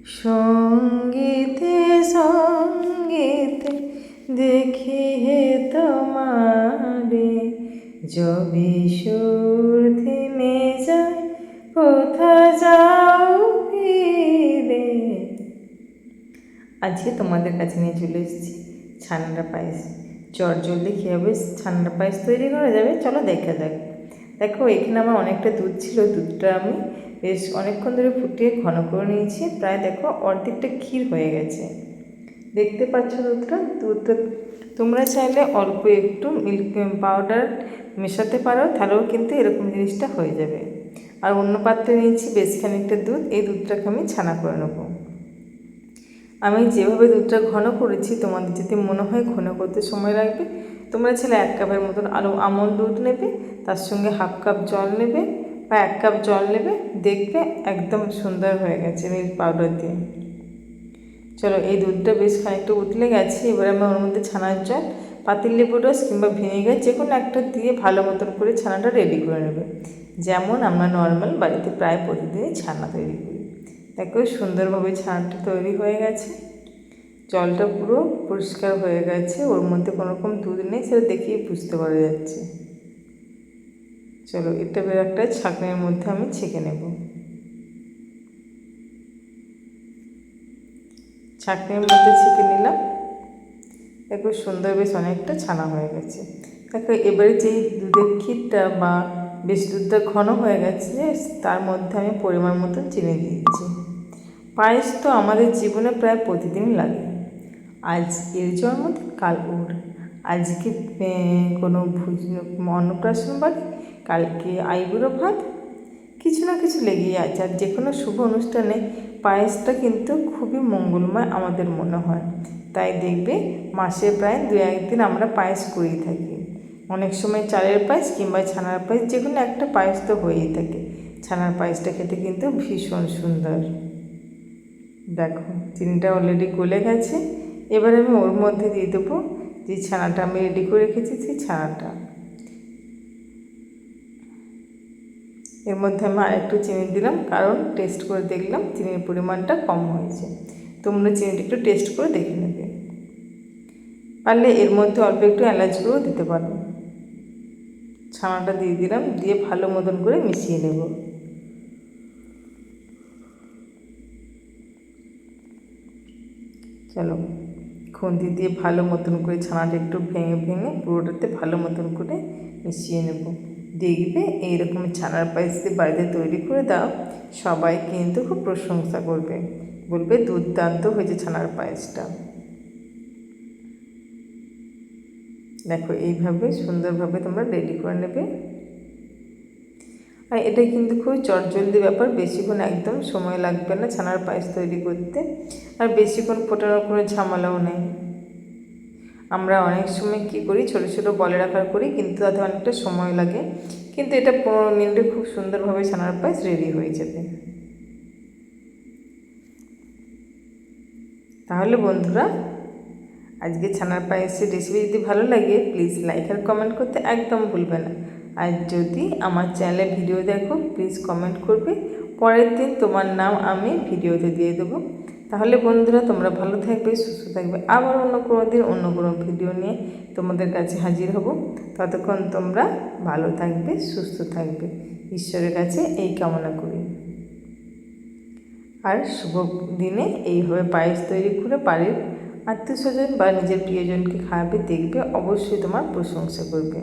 সঙ্গীতে সঙ্গীতে দেখি হে তোমারে, যবে সুর থেমে যায় কোথা যাও ফিরে। আজকে তোমাদের কাছে নিয়ে চলে এসেছি ছানার পায়েস। জলদি কীভাবে ছানার পায়েস তৈরি করা যাবে চলো দেখা যাক। দেখো এখানে আমার অনেকটা দুধ ছিল, দুধটা আমি বেশ অনেকক্ষণ ধরে ফুটিয়ে ঘন করে নিয়েছি। প্রায় দেখো অর্ধেকটা ক্ষীর হয়ে গেছে, দেখতে পাচ্ছ দুধটা তোমরা চাইলে অল্প একটু মিল্ক পাউডার মেশাতে পারো, তাহলেও কিন্তু এরকম জিনিসটা হয়ে যাবে। আর অন্য পাত্রে নিয়েছি বেশ খানিকটা দুধ, এই দুধটাকে আমি ছানা করে নেবো। আমি যেভাবে দুধটা ঘন করেছি তোমাদের যদি মনে হয় ঘন করতে সময় লাগবে, তোমরা চাইলে 1 কাপের মতন আমল দুধ নেবে, তার সঙ্গে 1/2 কাপ জল নেবে বা 1 কাপ জল নেবে, দেখবে একদম সুন্দর হয়ে গেছে মিল্ক পাউডার দিয়ে। চলো এই দুধটা বেশ খানিকটা উতলে গেছে, এবার আমি ওর মধ্যে ছানার জল, পাতিলেবুর রস কিংবা ভিনেগার যে কোনো একটা দিয়ে ভালো মতন করে ছানাটা রেডি করে নেবে, যেমন আমরা নর্মাল বাড়িতে প্রায় প্রতিদিনই ছানা তৈরি করি। দেখো সুন্দরভাবে ছানাটা তৈরি হয়ে গেছে, জলটা পুরো পরিষ্কার হয়ে গেছে, ওর মধ্যে কোনো রকম দুধ নেই, সেটা দেখেই বুঝতে পারা যাচ্ছে। চলো এটা একটা ছাঁকনির মধ্যে আমি ছেঁকে নেব। ছাঁকনির মধ্যে ছেঁকে নিলাম। দেখো সুন্দর বেশ অনেকটা ছানা হয়ে গেছে। দেখো এবারে যেই দুধের ক্ষীরটা বা বেশ দুধটা ঘন হয়ে গেছে, তার মধ্যে আমি পরিমাণ মতন চিনি দিয়েছি। পায়েস তো আমাদের জীবনে প্রায় প্রতিদিন লাগে। আজ এর জন্মদিন, কাল ওর, আজকে কোনো অন্নপ্রাশন বাড়ি, কালকে আইবুড়ো ভাত, কিছু না কিছু লেগেই আছে। আর যে কোনো শুভ অনুষ্ঠানে পায়েসটা কিন্তু খুবই মঙ্গলময় আমাদের মনে হয়, তাই দেখবে মাসে প্রায় 2-1 দিন আমরা পায়েস করেই থাকি। অনেক সময় চালের পায়েস কিংবা ছানার পায়েস, যে কোনো একটা পায়েস তো হয়েই থাকে। ছানার পায়েসটা খেতে কিন্তু ভীষণ সুন্দর। দেখো চিনিটা অলরেডি গলে গেছে, এবার আমি ওর মধ্যে দিয়ে দেবো যে ছানাটা আমি রেডি করে রেখেছি, সেই ছানাটা এর মধ্যে আমি আরেকটু চিনি দিলাম, কারণ টেস্ট করে দেখলাম চিনির পরিমাণটা কম হয়েছে। তোমরা চিনিটা একটু টেস্ট করে দেখে নেবে, পারলে এর মধ্যে অল্প একটু এলাচ গুঁড়ো দিতে পারো। ছানাটা দিয়ে দিলাম, দিয়ে ভালো মতন করে মিশিয়ে নেব। চলো খুন্তি দিয়ে ভালো মতন করে ছানাটা একটু ভেঙে ভেঙে পুরোটাতে ভালো মতন করে মিশিয়ে নেব। দেখবে এইরকম ছানার পায়েস দিয়ে বাড়িতে তৈরি করে দাও, সবাই কিন্তু খুব প্রশংসা করবে, বলবে দুর্দান্ত হয়েছে ছানার পায়েসটা। দেখো এইভাবে সুন্দরভাবে তোমরা রেডি করে নেবে। আর এটা কিন্তু খুবই চটজলদি ব্যাপার, বেশিক্ষণ একদম সময় লাগবে না ছানার পায়েস তৈরি করতে, আর বেশিক্ষণ ফোটানোর কোনো ঝামেলাও নেই। আমরা অনেক সময় কী করি, ছোটো ছোটো বলের আকার করি, কিন্তু তাতে অনেকটা সময় লাগে, কিন্তু এটা 15 মিনিটে খুব সুন্দরভাবে ছানার পায়েস রেডি হয়ে যাবে। তাহলে বন্ধুরা আজকে ছানার পায়েসের রেসিপি যদি ভালো লাগে প্লিজ লাইক আর কমেন্ট করতে একদম ভুলবে না। আর যদি আমার চ্যানেলে ভিডিও দেখো প্লিজ কমেন্ট করবে, পরের দিন তোমার নাম আমি ভিডিওতে দিয়ে দেবো। তাহলে বন্ধুরা তোমরা ভালো থাকবে, সুস্থ থাকবে, আবার অন্য কোনো দিন অন্য কোনো ভিডিও নিয়ে তোমাদের কাছে হাজির হব। ততক্ষণ তোমরা ভালো থাকবে, সুস্থ থাকবে, ঈশ্বরের কাছে এই কামনা করি। আর শুভ দিনে এইভাবে পায়েস তৈরি করে বাড়ির আত্মীয়স্বজন বা নিজের প্রিয়জনকে খাওয়াবে, দেখবে অবশ্যই তোমার প্রশংসা করবে।